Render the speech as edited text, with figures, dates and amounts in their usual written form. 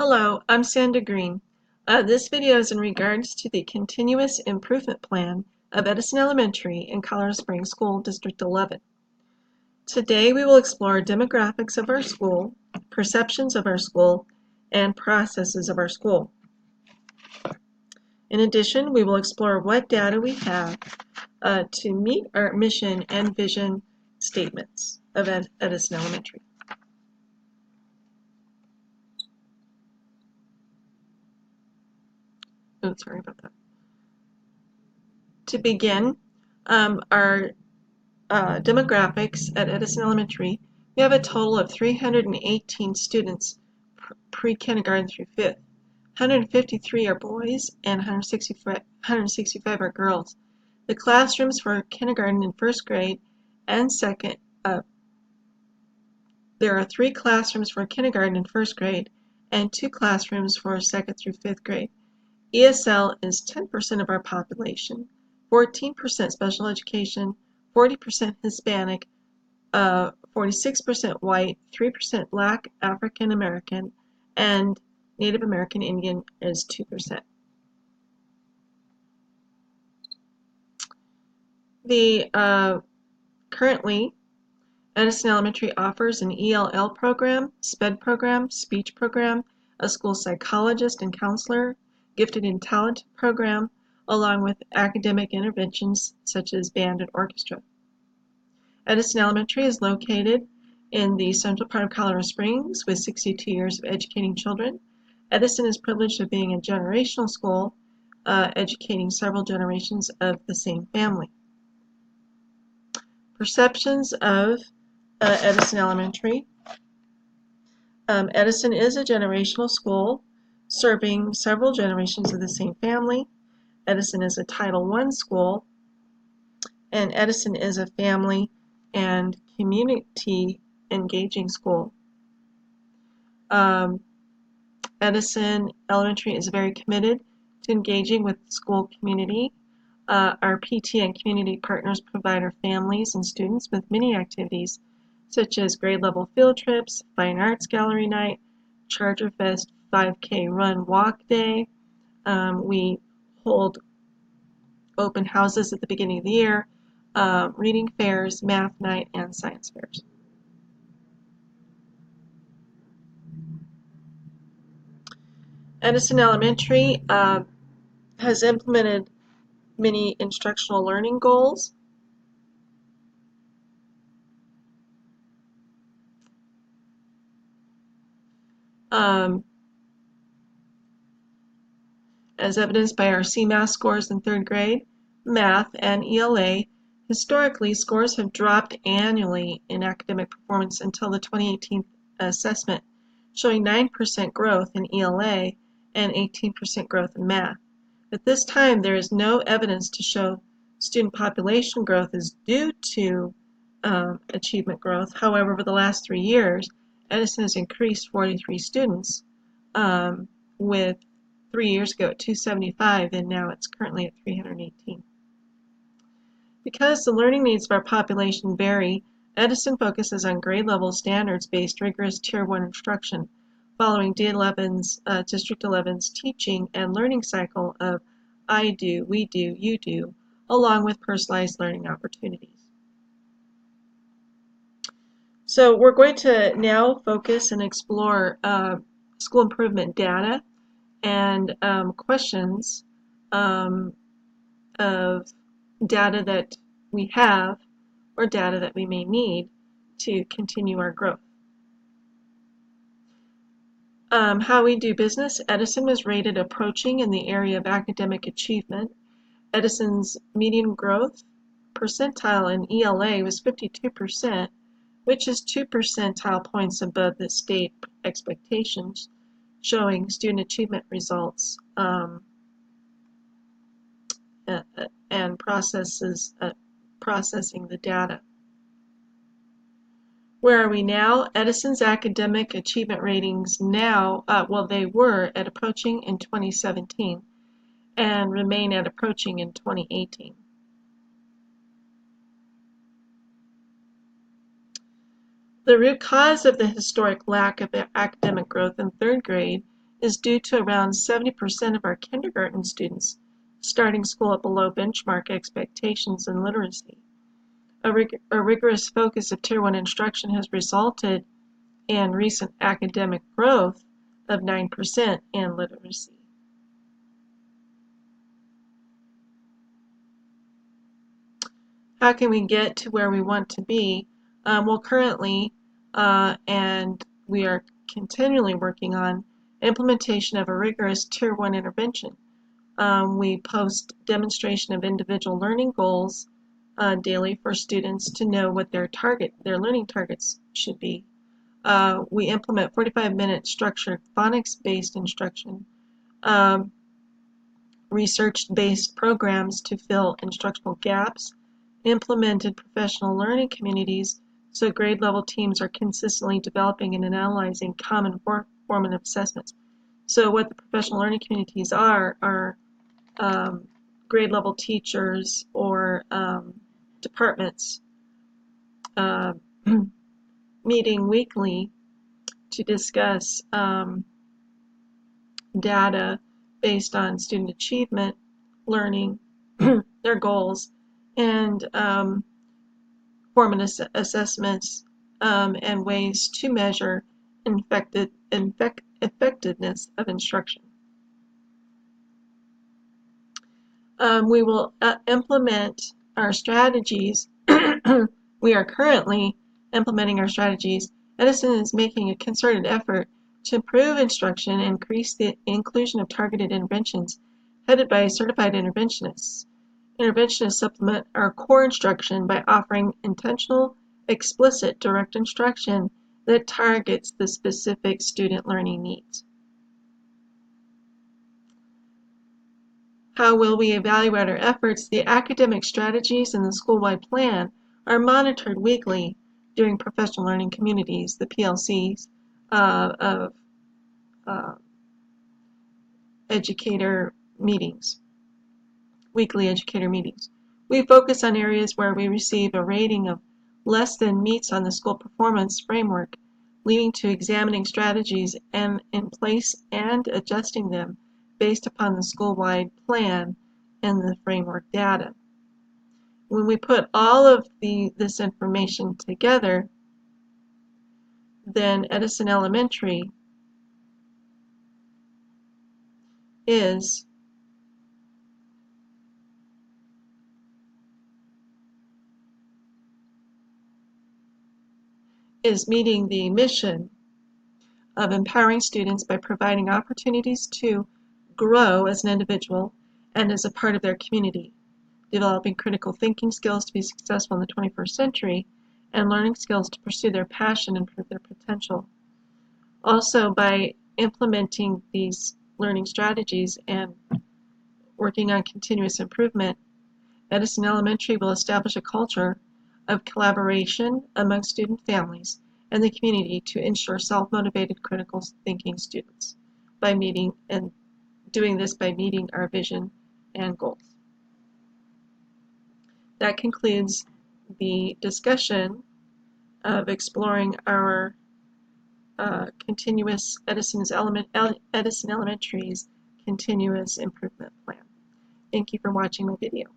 Hello, I'm Sandra Green. This video is in regards to the Continuous Improvement Plan of Edison Elementary in Colorado Springs School District 11. Today we will explore demographics of our school, perceptions of our school, and processes of our school. In addition, we will explore what data we have to meet our mission and vision statements of Edison Elementary. Oh, sorry about that. To begin, our demographics at Edison Elementary, we have a total of 318 students pre-kindergarten through 5th. 153 are boys and 165 are girls. The classrooms for kindergarten and first grade and second, there are 3 classrooms for kindergarten and first grade and 2 classrooms for second through 5th grade. ESL is 10% of our population, 14% special education, 40% Hispanic, 46% white, 3% Black, African American, and Native American Indian is 2%. Currently, Edison Elementary offers an ELL program, SPED program, speech program, a school psychologist and counselor, gifted and talented program, along with academic interventions such as band and orchestra. Edison Elementary is located in the central part of Colorado Springs with 62 years of educating children. Edison is privileged of being a generational school, educating several generations of the same family. Perceptions of Edison Elementary. Edison is a generational school serving several generations of the same family. Edison is a Title I school, and Edison is a family and community engaging school. Edison Elementary is very committed to engaging with the school community. Our PT and community partners provide our families and students with many activities such as grade level field trips, fine arts gallery night, Charger Fest 5K run walk day. We hold open houses at the beginning of the year, reading fairs, math night, and science fairs. Edison Elementary has implemented many instructional learning goals. As evidenced by our CMAS scores in 3rd grade, math, and ELA, historically scores have dropped annually in academic performance until the 2018 assessment, showing 9% growth in ELA and 18% growth in math. At this time, there is no evidence to show student population growth is due to achievement growth. However, over the last 3 years, Edison has increased 43 students, with 3 years ago at 275, and now it's currently at 318. Because the learning needs of our population vary, Edison focuses on grade level standards-based rigorous Tier 1 instruction, following District 11's teaching and learning cycle of I do, we do, you do, along with personalized learning opportunities. So we're going to now focus and explore school improvement data and questions of data that we have or data that we may need to continue our growth. How we do business. Edison was rated approaching in the area of academic achievement. Edison's median growth percentile in ELA was 52%, which is 2 percentile points above the state expectations, showing student achievement results and processing the data. Where are we now? Edison's academic achievement ratings now, they were at approaching in 2017 and remain at approaching in 2018. The root cause of the historic lack of academic growth in 3rd grade is due to around 70% of our kindergarten students starting school at below benchmark expectations in literacy. A rigorous focus of Tier 1 instruction has resulted in recent academic growth of 9% in literacy. How can we get to where we want to be? Well, currently, and we are continually working on implementation of a rigorous Tier 1 intervention. We post demonstration of individual learning goals daily for students to know what their learning targets should be. We implement 45-minute structured phonics-based instruction, research-based programs to fill instructional gaps, implemented professional learning communities so grade level teams are consistently developing and analyzing common formative assessments. So what the professional learning communities are grade level teachers or departments meeting weekly to discuss data based on student achievement, learning, their goals, and formative assessments and ways to measure effectiveness of instruction. We will implement our strategies. We are currently implementing our strategies. Edison is making a concerted effort to improve instruction and increase the inclusion of targeted interventions headed by certified interventionists. Interventionists supplement our core instruction by offering intentional, explicit, direct instruction that targets the specific student learning needs. How will we evaluate our efforts? The academic strategies and the school-wide plan are monitored weekly during professional learning communities, the PLCs, of educator meetings, weekly educator meetings. We focus on areas where we receive a rating of less than meets on the school performance framework, leading to examining strategies and in place and adjusting them based upon the school-wide plan and the framework data. When we put all of this information together, then Edison Elementary is meeting the mission of empowering students by providing opportunities to grow as an individual and as a part of their community, developing critical thinking skills to be successful in the 21st century, and learning skills to pursue their passion and prove their potential. Also, by implementing these learning strategies and working on continuous improvement, Edison Elementary will establish a culture of collaboration among student families and the community to ensure self-motivated critical thinking students by doing this by meeting our vision and goals. That concludes the discussion of exploring our Edison Elementary's continuous improvement plan. Thank you for watching my video.